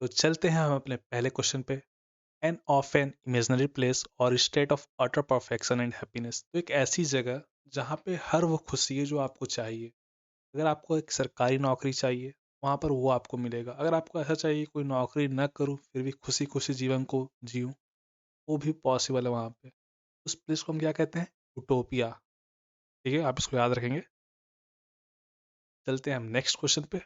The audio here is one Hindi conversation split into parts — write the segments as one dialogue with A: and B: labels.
A: तो चलते हैं हम अपने पहले क्वेश्चन पे। An of an imaginary place और state of utter perfection and happiness. तो एक ऐसी जगह जहाँ पे हर वो खुशी है जो आपको चाहिए। अगर आपको एक सरकारी नौकरी चाहिए, वहाँ पर वो आपको मिलेगा। अगर आपको ऐसा चाहिए कोई नौकरी न करूँ फिर भी खुशी खुशी जीवन को जीऊँ, वो भी पॉसिबल है वहाँ पे। उस प्लेस को हम क्या कहते हैं? यूटोपिया। ठीक है, आप इसको याद रखेंगे। चलते हैं हम नेक्स्ट क्वेश्चन पे।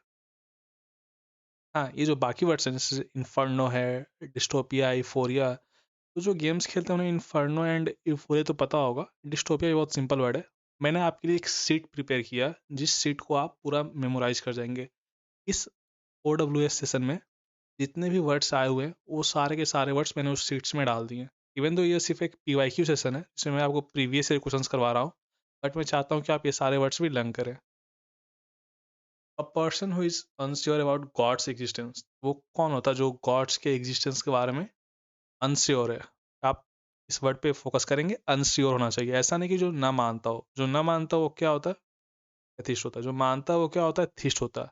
A: हाँ, ये जो बाकी वर्ड्स हैं जैसे इन्फर्नो है, डिस्टोपिया, यूफोरिया, तो जो गेम्स खेलते हैं उन्हें इन्फर्नो एंड यूफोरिया तो पता होगा। डिस्टोपिया बहुत सिंपल वर्ड है। मैंने आपके लिए एक सीट प्रिपेयर किया जिस सीट को आप पूरा मेमोराइज कर जाएंगे। इस OWS सेशन में जितने भी वर्ड्स आए हुए हैं वो सारे के सारे वर्ड्स मैंने उस सीट्स में डाल दिए हैं। इवन तो ये सिर्फ एक PYQ सेशन है जिसमें मैं आपको प्रीवियस ईयर क्वेश्चंस करवा रहा हूँ, बट मैं चाहता हूँ कि आप ये सारे वर्ड्स भी लर्न करें। अ person who is unsure about God's existence, वो कौन होता है जो गॉड्स के एग्जिस्टेंस के बारे में अनश्योर है? आप इस वर्ड पे फोकस करेंगे, अनश्योर होना चाहिए। ऐसा नहीं कि जो ना मानता हो। जो ना मानता हो वो क्या होता है? एथिस्ट होता है। जो मानता है वो क्या होता है? थिस्ट होता है।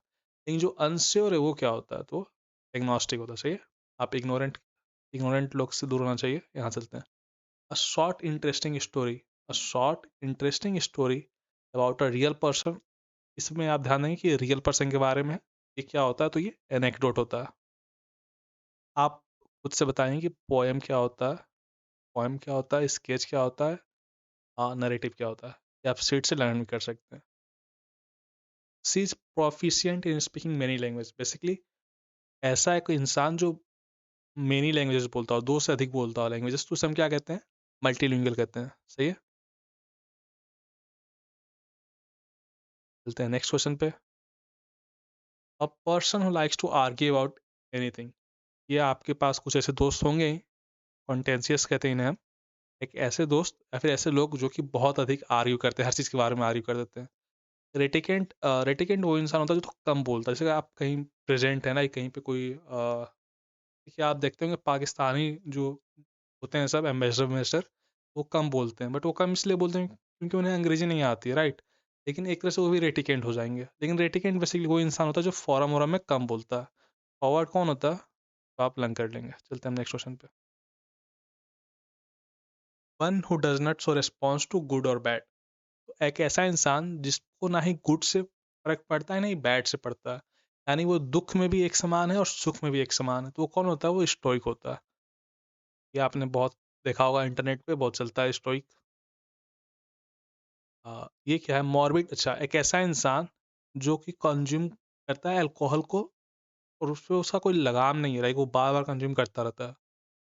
A: लेकिन जो अनश्योर है वो क्या होता है? तो एग्नोस्टिक होता है। सही है। आप इग्नोरेंट इग्नोरेंट लोग से दूर होना चाहिए। यहाँ चलते हैं। A short interesting story, a short interesting story about a real person. इसमें आप ध्यान देंगे कि रियल पर्सन के बारे में है। ये क्या होता है? तो ये एनेक्डोट होता है। आप खुद से बताएंगे कि पोएम क्या होता है, पोएम क्या होता है, स्केच क्या होता है, नरेटिव क्या होता है। ये आप सीट से लर्न भी कर सकते हैं। She is proficient in speaking many language. Basically ऐसा है कोई इंसान जो मेनी लैंग्वेजेस बोलता हो, दो से अधिक बोलता हो लैंग्वेजेस, तो उसे हम क्या कहते हैं? मल्टीलिंगुअल कहते हैं। सही है। चलते हैं नेक्स्ट क्वेश्चन पे। A person who likes to argue about anything. ये आपके पास कुछ ऐसे दोस्त होंगे, कॉन्टेंशियस कहते हैं इन्हें हम। एक ऐसे दोस्त या फिर ऐसे लोग जो कि बहुत अधिक आर्ग्यू करते हैं, हर चीज़ के बारे में आर्ग्यू कर देते हैं। रेटिकेंट वो इंसान होता है जो तो कम बोलता है। जैसे आप कहीं प्रेजेंट है ना, कहीं पे कोई देखिए आप देखते होंगे पाकिस्तानी जो होते हैं सब एम्बेसडर वेम्बेसडर, वो कम बोलते हैं। बट वो कम इसलिए बोलते हैं क्योंकि उन्हें अंग्रेजी नहीं आती है, राइट। लेकिन एक तरह से वो भी रेटिकेंट हो जाएंगे। लेकिन रेटिकेंट बेसिकली वो इंसान होता है जो फोरम वोरम में कम बोलता है। फॉरवर्ड कौन होता है? तो आप लर्न कर लेंगे। चलते हैं हम नेक्स्ट क्वेश्चन पे। One who does not show response to good और बैड। एक ऐसा इंसान जिसको ना ही गुड से फर्क पड़ता है ना ही बैड से पड़ता है। यानी वो दुख में भी एक समान है और सुख में भी एक समान है। तो वो कौन होता है? वो स्टोइक होता है। ये आपने बहुत देखा होगा, इंटरनेट पे बहुत चलता है स्टोइक। ये क्या है? मॉर्बिड। अच्छा, एक ऐसा इंसान जो कि कंज्यूम करता है अल्कोहल को और उस पे उसका कोई लगाम नहीं है, राइट। वो बार बार कंज्यूम करता रहता है।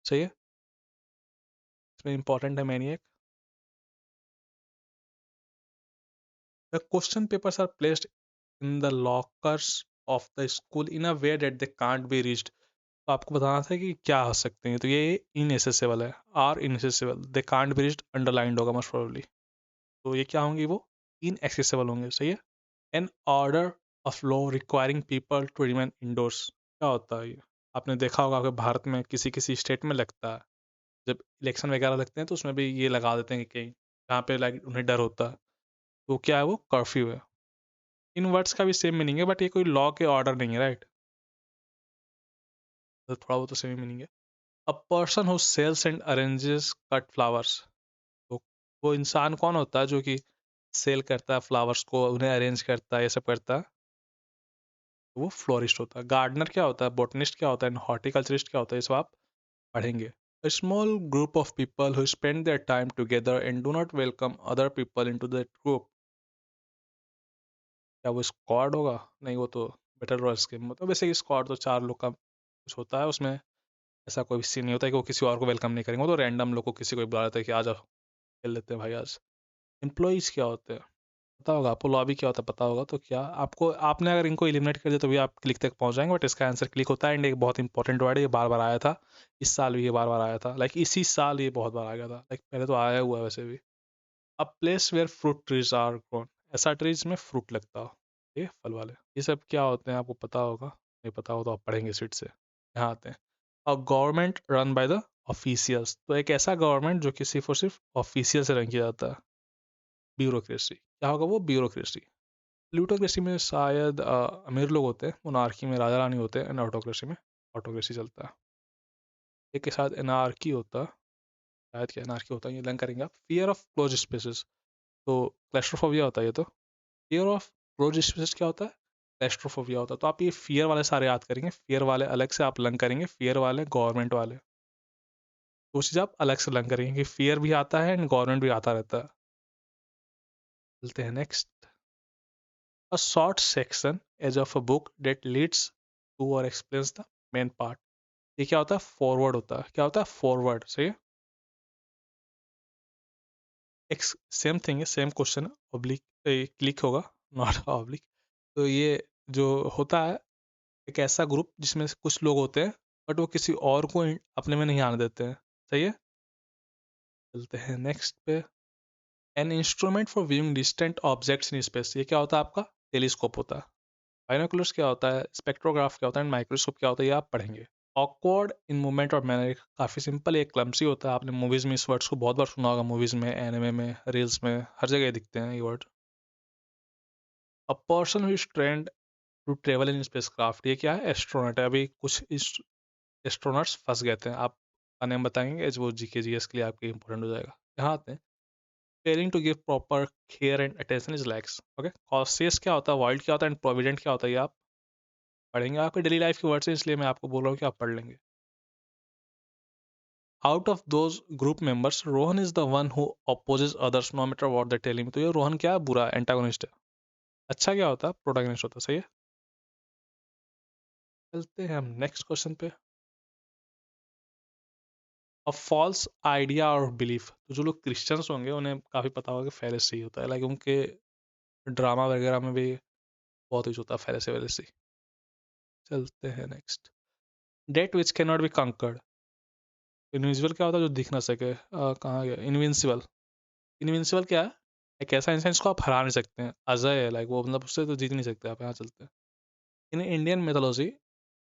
A: सही है। इसमें इंपॉर्टेंट है maniac. The question papers are placed in the lockers of the school in a way that they can't be reached. तो आपको बताना था कि क्या हो सकते हैं। तो ये इनएसेसेबल है। Are inaccessible, they can't be reached underlined होगा मोस्ट प्रोबेबली। तो ये क्या होंगे? वो इनएक्सेसिबल होंगे। सही है। An order of law requiring people to remain indoors. क्या होता है ये? आपने देखा होगा कि भारत में किसी किसी स्टेट में लगता है, जब इलेक्शन वगैरह लगते हैं तो उसमें भी ये लगा देते हैं कि कहीं जहाँ पे लाइक उन्हें डर होता है। तो क्या है? वो कर्फ्यू है। इन वर्ड्स का भी सेम मीनिंग है बट ये कोई लॉ के ऑर्डर नहीं है, राइट। तो थोड़ा बहुत तो सेम मीनिंग है। A person who sells and arranges cut flowers. तो वो इंसान कौन होता है जो कि सेल करता है फ्लावर्स को, उन्हें अरेंज करता है, ये सब करता है? तो वो फ्लोरिस्ट होता है। गार्डनर क्या होता है? बोटनिस्ट क्या होता है? एंड हॉर्टिकल्चरिस्ट क्या होता है? ये सब आप पढ़ेंगे। A small group of people who spend their time together and do not welcome other people into that group. क्या वो स्क्वाड होगा? नहीं, वो तो बेटर रॉयल्स गेम मतलब। वैसे स्क्वाड तो चार लोग का कुछ होता है उसमें। ऐसा कोई सीन नहीं होता है कि वो किसी और को वेलकम नहीं करेंगे। वो तो रैंडम लोग को किसी को भी बुला लेते हैं कि आ जाओ खेल लेते हैं भाई आज। एम्प्लॉइज क्या होते हैं? पता होगा आपको। लॉबी क्या होता है? पता होगा। तो क्या आपको, आपने अगर इनको एलिमिनेट कर दिया तो भी आप क्लिक तक पहुंच जाएंगे। बट इसका आंसर क्लिक होता है। एंड एक बहुत इंपॉर्टेंट वर्ड है, ये बार बार आया था। इस साल भी ये बार बार आया था। लाइक इसी साल ये बहुत बार आ गया था। लाइक पहले तो आया हुआ है वैसे भी। A place where fruit trees are grown. ऐसा ट्रीज में फ्रूट लगता हो, ये फल वाले। ये सब क्या होते हैं? आपको पता होगा। नहीं पता हो तो आप पढ़ेंगे सीट से। यहाँ आते हैं। A government run by the officials. तो एक ऐसा गवर्नमेंट जो कि सिर्फ और सिर्फ ऑफिशियल से रन किया जाता है। ब्यूरोक्रेसी क्या होगा? वो ब्यूरोक्रेसी। प्लूटोक्रेसी में शायद अमीर लोग होते हैं, मोनार्की में राजा रानी होते हैं, एंड ऑटोक्रेसी में ऑटोक्रेसी चलता है। एक के साथ एनार्की होता, शायद क्या एनार्की होता है, ये लर्न करेंगे आप। फियर ऑफ क्लोज स्पेसेस, तो क्लैस्ट्रोफोबिया होता है ये तो। फियर ऑफ क्लोज स्पेसेस क्या होता है? क्लैस्ट्रोफोबिया होता है। तो आप ये फियर वाले सारे याद करेंगे, फियर वाले अलग से आप लर्न करेंगे, फियर वाले गवर्नमेंट वाले, वो चीज़ आप अलग से लर्न करेंगे कि फियर भी आता है एंड गवर्नमेंट भी आता रहता है। चलते हैं next. A short section as of a book that leads to और एक्सप्लेन्स द मेन पार्ट, ये क्या होता है? फॉरवर्ड होता है। क्या होता है? फॉरवर्ड। सही है। एक सेम थिंग है, सेम क्वेश्चन है, ऑब्लिक क्लिक होगा, नॉट ऑब्लिक। तो ये जो होता है, एक ऐसा ग्रुप जिसमें से कुछ लोग होते हैं बट वो किसी और को अपने में नहीं आने देते हैं। सही है। चलते हैं नेक्स्ट पे। An instrument for viewing distant objects in space, ये क्या होता है? आपका टेलीस्कोप होता है। बाइनोकुलर्स क्या होता है? स्पेक्ट्रोग्राफ क्या होता है? माइक्रोस्कोप क्या होता है? ये आप पढ़ेंगे। ऑकवर्ड इन मूवमेंट और मैनर, काफ़ी सिंपल, एक क्लमसी होता है। आपने मूवीज़ में इस वर्ड्स को बहुत बार सुना होगा, मूवीज़ में, एनिमे में, रील्स में, हर जगह दिखते हैं ये word. A person who is trained to travel in space craft, ये क्या है? एस्ट्रोनॉट है। अभी कुछ एस्ट्रोनॉट्स फंस गए थे, आप का नेम बताएंगे, वो जीके जीएस के लिए आपके इंपॉर्टेंट हो जाएगा। यहाँ आते हैं। Failing to give proper care and attention is lax. Okay, cautious क्या होता है? वाइल्ड क्या होता है? एंड प्रोविडेंट क्या होता है? ये आप पढ़ेंगे। आपके डेली लाइफ के वर्ड्स हैं, इसलिए मैं आपको बोल रहा हूँ कि आप पढ़ लेंगे। Out of those group members Rohan is the one who opposes others no matter what they tell him, तो ये रोहन क्या है? बुरा, एंटागोनिस्ट है। अच्छा क्या होता है? प्रोटैगनिस्ट होता है। सही है। चलते हैं हम नेक्स्ट क्वेश्चन पे। अ फॉल्स आइडिया और बिलीफ, तो जो लोग क्रिश्चियंस होंगे उन्हें काफ़ी पता होगा कि फेरेसी होता है, लाइक उनके ड्रामा वगैरह में भी बहुत यूज होता है फेरेसी वेरेसी। चलते हैं next. That which can not be conquered, invisible क्या होता है? जो दिख ना सके। कहाँ गया? इनविंसिबल। इनविंसिबल क्या है? एक ऐसा इंसान जिसको आप हरा नहीं सकते हैं, अजय है, लाइक वो, मतलब उससे तो जीत नहीं सकते आप। यहाँ चलते हैं। In Indian mythology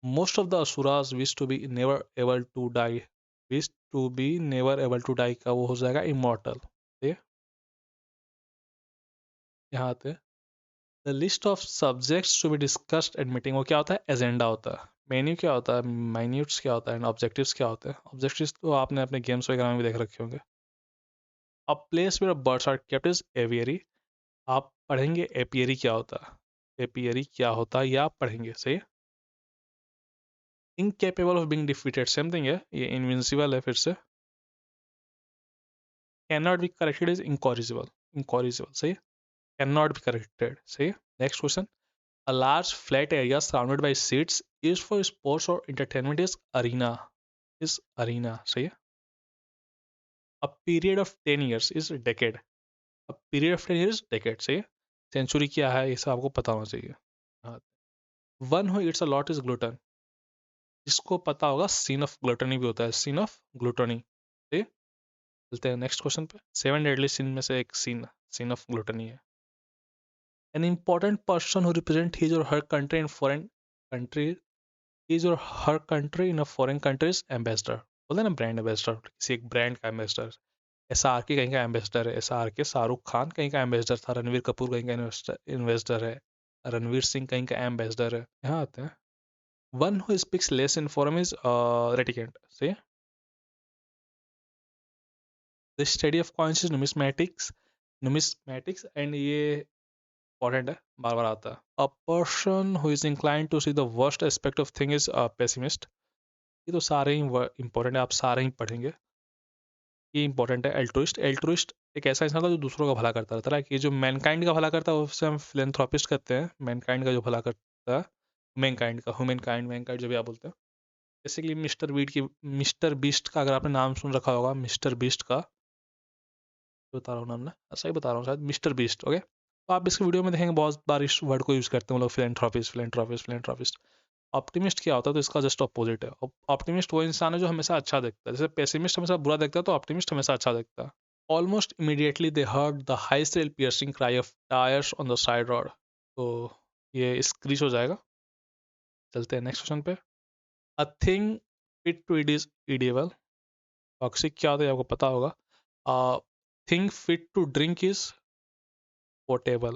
A: most of the asuras wish to be never able to die, wish to be never able to die का वो हो जाएगा immortal। ठीक है। यहाँ आते हैं। The list of subjects to be discussed at meeting, वो क्या होता है? एजेंडा होता है। मेन्यू क्या होता है? माइन्यूट्स क्या होता है? एंड ऑब्जेक्टिव्स क्या होते हैं? ऑब्जेक्टिव्स तो आपने अपने गेम्स वगैरह में भी देख रखे होंगे। A place where birds are kept is aviary, आप पढ़ेंगे एपियरी क्या होता है? एपियरी क्या होता है ये आप पढ़ेंगे। सही है। Incapable of being defeated, same thing है, ये इनविंसिबल है फिर से। Can not be corrected is incorrigible, incorrigible. सही है। Can not be corrected. सही है। Next question. A large flat area surrounded by seats use for sports और entertainment is arena, is arena. सही है। A period of 10 years is decade, a period of 10 years decade. सही है। सेंचुरी क्या है? ये सब आपको पता होना चाहिए। हाँ। One who it's a lot is gluten, जिसको पता होगा सीन ऑफ ग्लूटनी भी होता है, सीन ऑफ ग्लूटनी। ठीक है। चलते हैं नेक्स्ट क्वेश्चन पे। 7 डेडली सीन में से एक सीन, सीन ऑफ ग्लूटनी है। An important person who represent his or her country in foreign country, his or her country in a foreign country is ambassador, बोलते हैं ना ब्रांड एम्बेसडर, किसी एक ब्रांड का एम्बेसडर। एस आर के कहीं का एम्बेसडर है, एस आर के शाहरुख खान कहीं का एम्बेसडर था, रणवीर कपूर कहीं का इन्वेस्टर है, रणवीर सिंह कहीं का एम्बेसडर है। यहाँ आते हैं। One who speaks less in forum is reticent. Say the study of coins is numismatics, numismatics and ये इंपॉर्टेंट है, बार बार आता है। A person who is incline to see the worst aspect of thing is pessimist, ये तो सारे ही इंपॉर्टेंट है, आप सारे ही पढ़ेंगे। ये इंपॉर्टेंट है। एल्ट्रुइस्ट, एल्ट्रुइस्ट एक ऐसा इंसान था जो दूसरों का भला करता रहता है, कि जो मैनकाइंड का भला करता है उसे हम फिलेंथ्रोपिस्ट कहते हैं। मैनकाइंड का जो भला करता है, मैनकाइंड का, ह्यूमनकाइंड, मैनकाइंड जो भी आप बोलते हैं। बेसिकली मिस्टर बीट की, मिस्टर बीस्ट का अगर आपने नाम सुन रखा होगा, मिस्टर बीस्ट का, बता रहा हूँ नाम ना, ऐसा ही बता रहा हूँ शायद, मिस्टर बीस्ट। ओके, तो आप इसके वीडियो में देखेंगे बहुत बार इस वर्ड को यूज़ करते हैं वो लोग, फिलेंथ्रोपिस्ट, फिलेंथ्रोपिस्ट, फिलेंथ्रोपिस्ट। ऑप्टिमिस्ट क्या होता है? तो इसका जस्ट अपोजिट है। ऑप्टिमिस्ट वो इंसान है जो हमेशा अच्छा देखता है, जैसे पेसिमिस्ट हमेशा बुरा देखता है, तो ऑप्टिमिस्ट हमेशा अच्छा देखता है। Almost immediately they heard the high shrill piercing cry of tyres on the side road, तो ये स्क्रीच हो जाएगा। चलते हैं नेक्स्ट क्वेश्चन पे। A thing fit to eat is edible, toxic क्या होता है आपको पता होगा। Thing fit to drink is portable,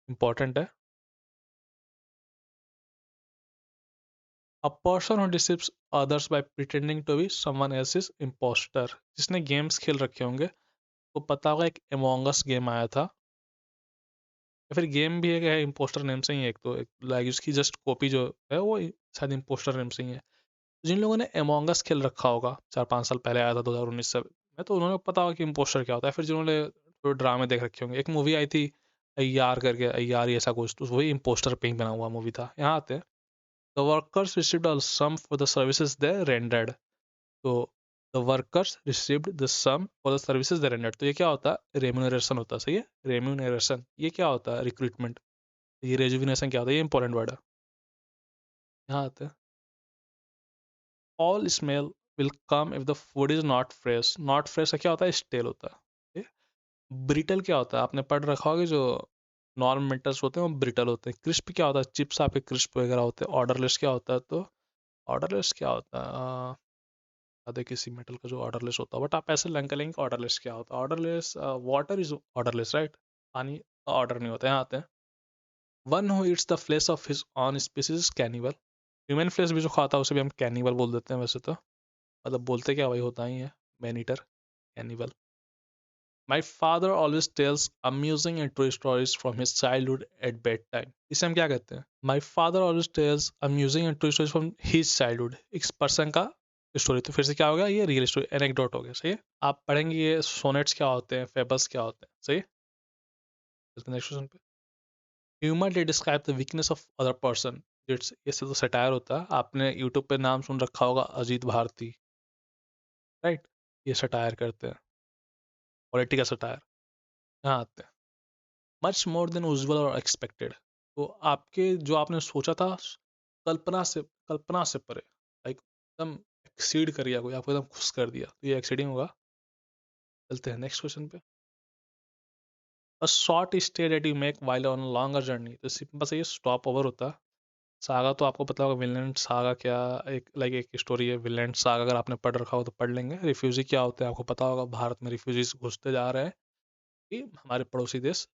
A: important है। A person who deceives others by pretending to be someone else is impostor. जिसने गेम्स खेल रखे होंगे तो पता होगा एक एमोंग अस गेम आया था, या फिर गेम भी है इम्पोस्टर नेम से ही है, एक तो एक लाइक उसकी जस्ट कॉपी जो है वो शायद इम्पोस्टर नेम से ही है। जिन लोगों ने एमोंग अस खेल रखा होगा 4-5 साल पहले आया था 2019 से में, तो उन्होंने पता होगा कि इम्पोस्टर क्या होता है। फिर जिन्होंने थोड़े ड्रामे देख रखे होंगे, एक मूवी आई थी अय्यार करके, अय्यार ऐसा कुछ, तो वही इम्पोस्टर पे ही बना हुआ मूवी था। यहाँ आते हैं, the workers received a sum for the services they rendered. तो the workers received the sum for the services they rendered, तो ये क्या होता है? रेम्यूनरेशन होता है, सही है, रेम्यूनरेशन। ये क्या होता है? रिक्रूटमेंट। ये रेजुविनेशन क्या होता है? ये इंपॉर्टेंट वर्ड है। यहाँ आते हैं, all smell will come if the food is not fresh. Not fresh का क्या होता है? स्टेल होता है। ब्रिटल क्या होता है? आपने पढ़ रखा होगा, जो नॉन मेटल्स होते हैं वो ब्रिटल होते हैं। क्रिस्प क्या होता है? चिप्स आपके क्रिस्प वगैरह होते हैं। ऑर्डरलेस क्या होता है? तो ऑर्डरलेस क्या होता है? आधे किसी मेटल का जो ऑर्डरलेस होता है, बट आप ऐसे लंग करेंगे ऑर्डरलेस क्या होता है? Odourless, water is odourless, right? पानी ऑर्डर नहीं होता। यहाँ आते हैं, one who eats the flesh of his own species cannibal. Human flesh भी जो खाता है उसे भी हम कैनिबल बोल देते हैं वैसे तो, मतलब बोलते क्या वही होता ही है, man eater, cannibal. My father always tells amusing and true stories from his childhood at bed time. इसे हम क्या कहते हैं? My father always tells amusing and true stories from his childhood, एक पर्सन का स्टोरी। तो फिर से क्या हो गया? ये रियल स्टोरी, एनेक्डोट हो गया, सही है। आप पढ़ेंगे ये सोनेट्स क्या होते हैं, फेबल्स क्या होते हैं, सही है। नेक्स्ट क्वेश्चन पे, humour day describe the weakness of other person. It's, इससे तो सटायर होता है। आपने यूट्यूब पे नाम सुन रखा होगा अजीत भारती, राइट? ये सटायर करते हैं, पॉलिटिकल सटायर। यहाँ आते हैं, मच मोर देन यूजुअल और एक्सपेक्टेड। तो आपके जो आपने सोचा था, कल्पना से परे, लाइक एकदम एक्सीड कर गया, कोई आपको एकदम खुश कर दिया, तो ये एक्सीडिंग होगा। चलते हैं नेक्स्ट क्वेश्चन पे, a short stay that you make while on longer journey. तो सिंपल से ये स्टॉप ओवर होता है। सागा तो आपको पता होगा, विनलैंड सागा क्या, एक लाइक एक स्टोरी है विनलैंड सागा, अगर आपने पढ़ रखा हो तो पढ़ लेंगे। रिफ्यूजी क्या होते हैं आपको पता होगा, भारत में रिफ्यूजीज घुसते जा रहे हैं कि हमारे पड़ोसी देश,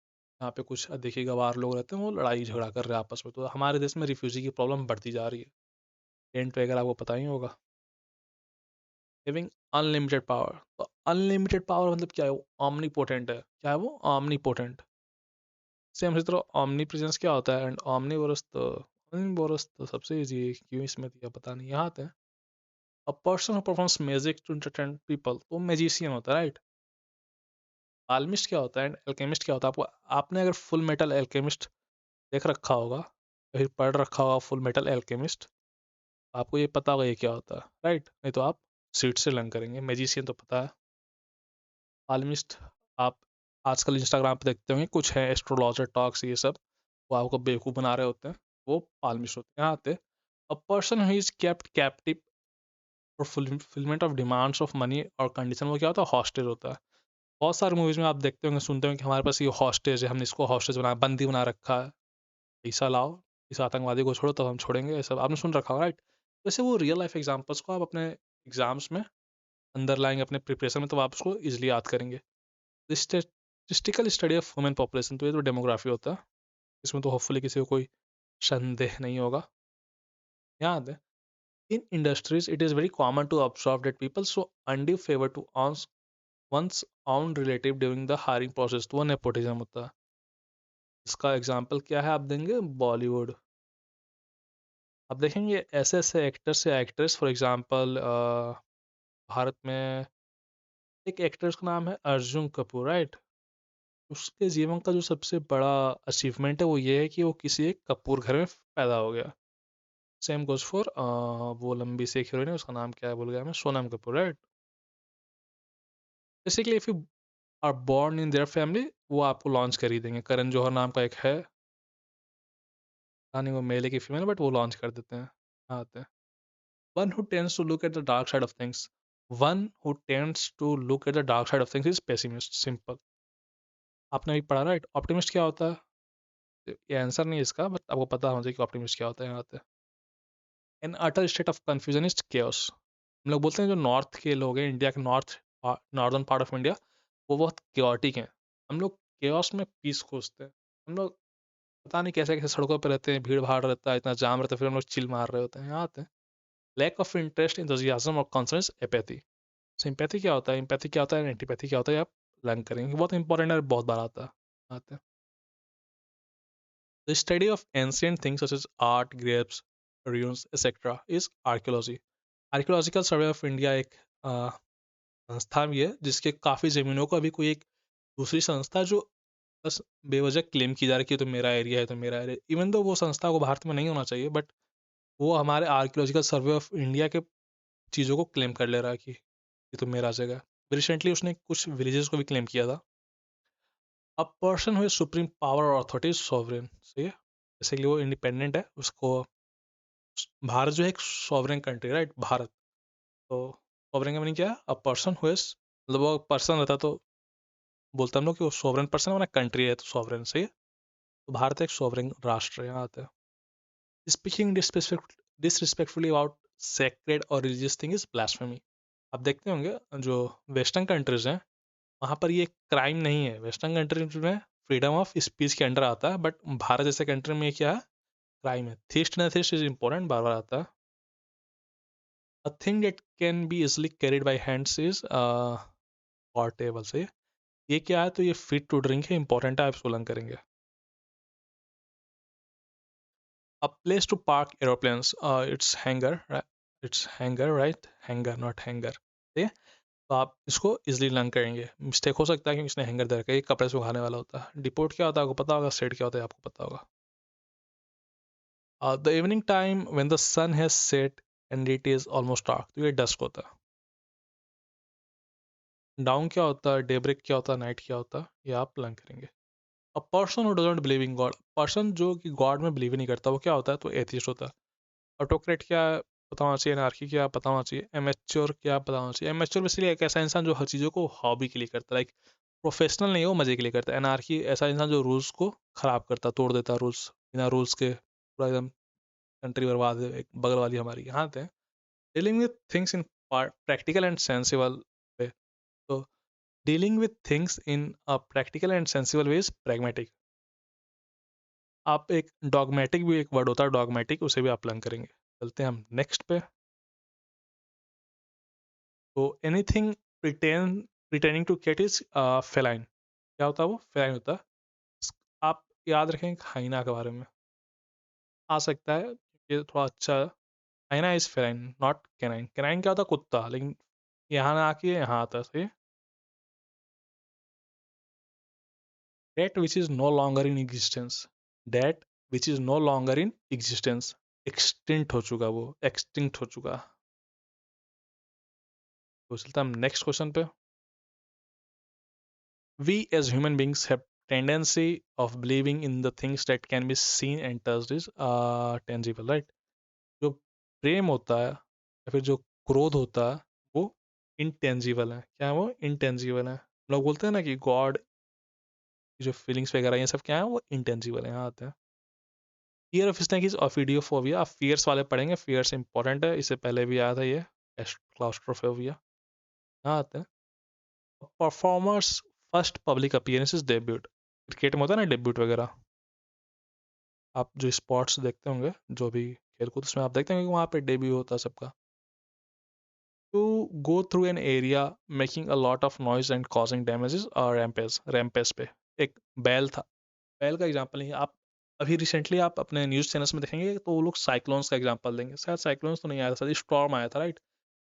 A: यहाँ पे कुछ देखिए गवार लोग रहते हैं, वो लड़ाई झगड़ा कर रहे हैं आपस में, तो हमारे देश में रिफ्यूजी की प्रॉब्लम बढ़ती जा रही है। टेंट वगैरह आपको पता ही होगा। हैविंग अनलिमिटेड पावर, तो अनलिमिटेड पावर मतलब क्या है? वो ऑमनीपोटेंट है। क्या है वो? ऑमनीपोटेंट। सेम इसी तरह ऑमनी प्रेजेंस क्या होता है? एंड ऑमनीवोरस तो सबसे इजी है, क्यों इसमें दिया पता नहीं। यहाँ आते हैं, a person who performs magic to entertain people, तो मैजिशियन होता है, राइट? आल्मिस्ट क्या होता है एंड एल्केमिस्ट क्या होता है? आपको, आपने अगर फुल मेटल एल्केमिस्ट देख रखा होगा, फिर पढ़ रखा होगा फुल मेटल एल्केमिस्ट, आपको ये पता होगा ये क्या होता है, राइट? नहीं तो आप सीट से लर्न करेंगे। मैजिशियन तो पता है। आल्मिस्ट, आप आजकल इंस्टाग्राम पे देखते होंगे, कुछ है एस्ट्रोलॉजर टॉक्स ये सब, वो आपको बेवकूफ़ बना रहे होते हैं, वो पाल्मिस्ट होते हैं। यहाँ आते, अ person who is kept captive for fulfilment of demands of money और कंडीशन, वो क्या होता है? हॉस्टेज होता है। बहुत सारी मूवीज में आप देखते होंगे, सुनते होंगे कि हमारे पास ये हॉस्टेज है, हमने इसको हॉस्टेज बना, बंदी बना रखा है, पैसा लाओ, इस आतंकवादी को छोड़ो तब हम छोड़ेंगे, ये सब आपने सुन रखा होगा, राइट? वैसे वो रियल लाइफ एग्जाम्पल्स को आप अपने एग्जाम्स में अंदर लाएंगे, अपने प्रिपरेशन में, तो आप उसको इजिली याद करेंगे। Statistical study of human population, तो ये तो डेमोग्राफी होता है, इसमें तो होपफुली किसी को कोई संदेह नहीं होगा। याद है, in industries it is very common to observe that people show undue favour to one's own relative during the hiring process, तो वो नेपोटिज्म होता है। इसका एग्जाम्पल क्या है? आप देंगे बॉलीवुड, आप देखेंगे ऐसे ऐसे एक्टर्स या एक्ट्रेस, फॉर एग्जाम्पल भारत में एक एक्ट्रेस का नाम है अर्जुन कपूर, राइट? उसके जीवन का जो सबसे बड़ा अचीवमेंट है वो ये है कि वो किसी एक कपूर घर में पैदा हो गया। सेम गोज फॉर वो लंबी सी एक हीरोइन है, उसका नाम क्या है भूल गया मैं, Sonam Kapoor, right? Basically if you are born in their family, वो आपको लॉन्च कर ही देंगे। करण जौहर नाम का एक है, पता नहीं वो मेल है कि फीमेल, बट वो लॉन्च कर देते हैं। हाँ, आते हैं, one who tends to look at the dark side of things, one who tends to look at the dark side of things is pessimist, simple. आपने अभी पढ़ा, राइट? ऑप्टिमिस्ट क्या होता है? ये आंसर नहीं है इसका, बट आपको पता होना चाहिए कि ऑप्टिमिस्ट क्या होता है। यहाँ आते हैं, N utter state of confusion is chaos. हम लोग बोलते हैं जो नॉर्थ के लोग हैं, इंडिया के नॉर्दर्न पार्ट ऑफ इंडिया, वो बहुत केओटिक हैं। हम लोग केओस में पीस खोजते हैं। हम लोग पता नहीं कैसे कैसे सड़कों पर रहते हैं, भीड़ भाड़ रहता है, इतना जाम रहता है, फिर हम लोग चिल मार रहे होते हैं। यहाँ आते हैं, लैक ऑफ इंटरेस्ट, इंथुजियाज्म और कंसर्न, एपैथी। सिंपैथी क्या होता है, एम्पैथी क्या होता है, एंटीपैथी क्या होता है, आप लर्न करेंगे, बहुत इंपॉर्टेंट है, बहुत बार आता है। The study of ancient things such as art, grapes, ruins, etc. is archaeology. Archaeological survey of India एक संस्था भी है जिसके काफ़ी ज़मीनों को अभी कोई एक दूसरी संस्था जो बस बेवजह क्लेम की जा रही है कि तो मेरा एरिया है, तो मेरा एरिया, इवन तो वो संस्था को भारत में नहीं होना चाहिए, बट वो हमारे आर्कियोलॉजिकल सर्वे ऑफ इंडिया के चीज़ों को क्लेम कर ले रहा है कि ये तो मेरा जगह है। रिसेंटली उसने कुछ विलेजेस को भी क्लेम किया था। अ पर्सन हुई सुप्रीम पावर और अथॉरिटी सॉवरेन, सही है, जैसे कि वो इंडिपेंडेंट है, उसको भारत जो है एक सॉवरेन कंट्री, राइट, भारत। तो सॉवरेन का मीनिंग क्या है, अ पर्सन हु इज, मतलब वो पर्सन रहता तो बोलते हम लोग कि वो सॉवरेन पर्सन है, कंट्री है तो सॉवरेन, सही है। तो भारत एक सॉवरेन राष्ट्र है, यहाँ आता है। स्पीकिंग डिसरिस्पेक्टफुली अबाउट सेक्रेड और रिलीजियस थिंग इज ब्लास्फेमी। आप देखते होंगे जो वेस्टर्न कंट्रीज हैं वहाँ पर ये क्राइम नहीं है, वेस्टर्न कंट्रीज में फ्रीडम ऑफ स्पीच के अंडर आता है, बट भारत जैसे कंट्री में ये क्या है, क्राइम है। थीस्ट न थीस्ट इज इंपॉर्टेंट, बार बार आता है। A thing that can be easily carried by hands is portable, से ये क्या है, तो ये फिट टू ड्रिंक है, इंपॉर्टेंट है, आप इसको लर्न करेंगे। A place to park aeroplanes, it's hangar, right, hangar not hanger, ठीक है। तो आप इसको इजिली लर्न करेंगे, मिस्टेक हो सकता है क्योंकि इसने हैंगर दे रखा है, ये कपड़े सुखाने वाला होता है। डिपोट क्या होता है आपको पता होगा, सेट क्या होता है आपको पता होगा। The evening time when the sun has set and it is almost dark, तो ये डस्क होता है। डाउन क्या होता है, डेब्रेक क्या होता है, नाइट क्या होता है, ये आप लर्न करेंगे। अ person who doesn't believe in God, person जो कि गॉड में बिलीव नहीं करता, वो क्या होता है, तो एथिस्ट होता है। ऑटोक्रेट क्या पता होना चाहिए, एनार्की क्या पता होना चाहिए, एमेच्योर क्या पता होना चाहिए। एमेच्योर बेसिकली एक ऐसा इंसान जो हर चीज़ों को हॉबी के लिए करता है, लाइक प्रोफेशनल नहीं, वो मजे के लिए करता है। एनार्की ऐसा इंसान जो रूल्स को खराब करता, तोड़ देता रूल्स, बिना रूल्स के पूरा एकदम कंट्री बर्बाद है, एक बगल वाली हमारी यहाँ थे। Dealing with things in practical and sensible way, तो dealing with things in a practical and sensible way is pragmatic. आप एक डॉगमेटिक भी एक वर्ड होता है, डॉगमेटिक, उसे भी आप लर्न करेंगे। चलते हैं हम नेक्स्ट पे। तो anything pertaining to cat is feline, क्या होता है, वो फेलाइन होता है। आप याद रखें हाइना के बारे में, आ सकता है, ये थोड़ा अच्छा है। Hyena is feline not canine. Canine क्या होता है, कुत्ता, लेकिन यहाँ ना आके यहाँ आता है, सही। That which is no longer in existence, that which is no longer in existence, extinct हो चुका, वो एक्सटिंक्ट हो चुका। तो चलते हम नेक्स्ट क्वेश्चन पे। We as human beings have tendency of believing in the things that can be seen and touched is tangible, right? जो प्रेम होता है या फिर जो क्रोध होता है वो इनटेंजिबल है। क्या है वो, इनटेंजिबल है। लोग बोलते हैं ना कि गॉड की जो फीलिंग्स वगैरह ये सब क्या है, वो इनटेंजिबल है, यहाँ आते हैं। फियर ऑफ स्नेक इज ऑफिडियोफोबिया, आप फियर्स वाले पढ़ेंगे, फियर्स इंपॉर्टेंट है, इससे पहले भी आया था ये, क्लाउस्ट्रोफोबिया, यहाँ आते हैं। Performers first public appearance is debut, cricket में होता है ना डेब्यूट वगैरह, आप जो स्पोर्ट्स देखते होंगे, जो भी खेलकूद, उसमें आप देखते होंगे कि वहाँ पे डेब्यू होता है सबका। To go through an area making a lot of noise and causing damages और रैम्पेज, रैम्पेज पे एक बैल था, बैल का एग्जांपल नहीं है। आप अभी रिसेंटली आप अपने न्यूज़ चैनल्स में देखेंगे तो वो लोग साइक्लोन्स का एग्जांपल देंगे, शायद साइक्लोन्स तो नहीं आया था, शायद स्टॉर्म आया था, राइट।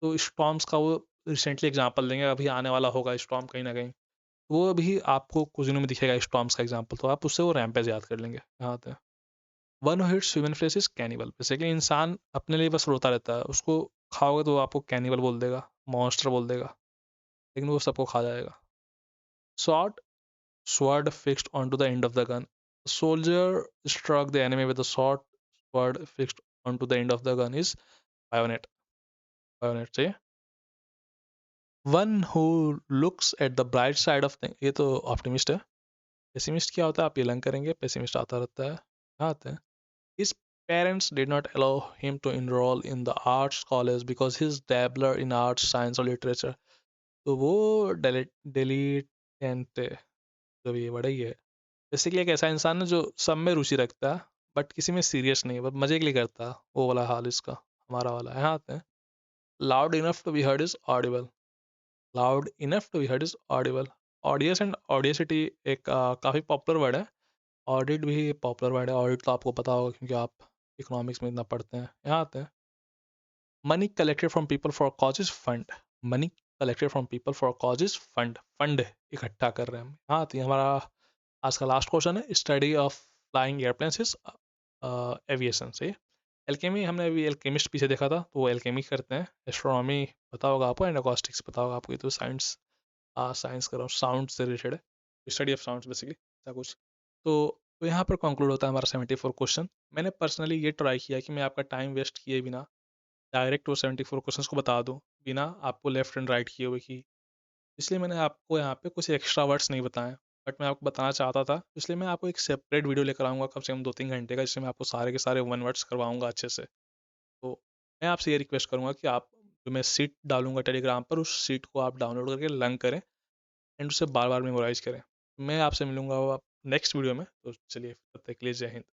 A: तो स्टॉर्म्स का वो रिसेंटली एग्जांपल देंगे, अभी आने वाला होगा स्टॉर्म कहीं ना कहीं, वो अभी आपको कुछ दिनों में दिखेगा स्टॉर्म्स का एग्जांपल, तो आप उससे वो रैम्पेज याद कर लेंगे, यहाँ आते हैं। One who eats human flesh is cannibal, basically इंसान अपने लिए बस रोता रहता है, उसको खाओगे तो वो आपको कैनिबल बोल देगा, मॉन्स्टर बोल देगा, लेकिन वो सबको खा जाएगा। Short sword fixed onto the end of the gun, soldier struck the enemy with a short sword fixed onto the end of the gun is bayonet, bayonet से। One who looks at the bright side of things, ये तो ऑप्टिमिस्ट है। पेसिमिस्ट क्या होता है, आप ये लर्न करेंगे, पेसिमिस्ट आता रहता है, यहाँ आते हैं। His parents did not allow him to enroll in the arts college because he's dabbler in arts, science और literature, तो वो डिलीटेंट है, जब ये बड़ा ही है। बेसिकली एक ऐसा इंसान है जो सब में रुचि रखता है बट किसी में सीरियस नहीं है, बस मजे के लिए करता है, वो वाला हाल इसका हमारा वाला यहाँ आते हैं। Loud enough to be heard is audible. Loud enough to be heard is audible. Audience and audacity एक काफ़ी पॉपुलर वर्ड है। ऑडिट भी पॉपुलर वर्ड है। ऑडिट तो आपको पता होगा क्योंकि आप इकोनॉमिक्स में इतना पढ़ते हैं। यहाँ आते हैं। Money collected from people for causes fund. Money collected from people for causes fund. Fund इकट्ठा कर रहे हैं हम। यहाँ आती है हमारा आज का लास्ट क्वेश्चन है। Study of flying airplanes is aviation से। एल्केमी हमने अभी एल्केमिस्ट पीछे देखा था, तो वो एल्केमी करते हैं। एस्ट्रोनॉमी पता होगा आपको, एंड अकॉस्टिक्स पता होगा आपको। ये तो साइंस साइंस कर रहा हूँ, साउंड से रिलेटेड है। स्टडी ऑफ साउंड बेसिकली ऐसा कुछ। तो यहाँ पर कंक्लूड होता है हमारा 74 क्वेश्चन। मैंने पर्सनली ये ट्राई किया कि मैं आपका टाइम वेस्ट किए बिना डायरेक्ट वो 74 क्वेश्चंस को बता दूं, बिना आपको लेफ्ट एंड राइट किए हुए कि। इसलिए मैंने आपको यहाँ पे कुछ एक्स्ट्रा वर्ड्स नहीं बताए, बट मैं आपको बताना चाहता था। इसलिए मैं आपको एक सेपरेट वीडियो लेकर आऊँगा कम से कम 2-3 घंटे का, जिसमें मैं आपको सारे के सारे वन वर्ड्स करवाऊँगा अच्छे से। तो मैं आपसे ये रिक्वेस्ट करूँगा कि आप जो मैं सीट डालूंगा टेलीग्राम पर, उस सीट को आप डाउनलोड करके लर्न करें एंड उसे बार बार मेमोराइज करें। मैं आपसे मिलूंगा नेक्स्ट वीडियो में। तो चलिए, तब तक के लिए जय हिंद।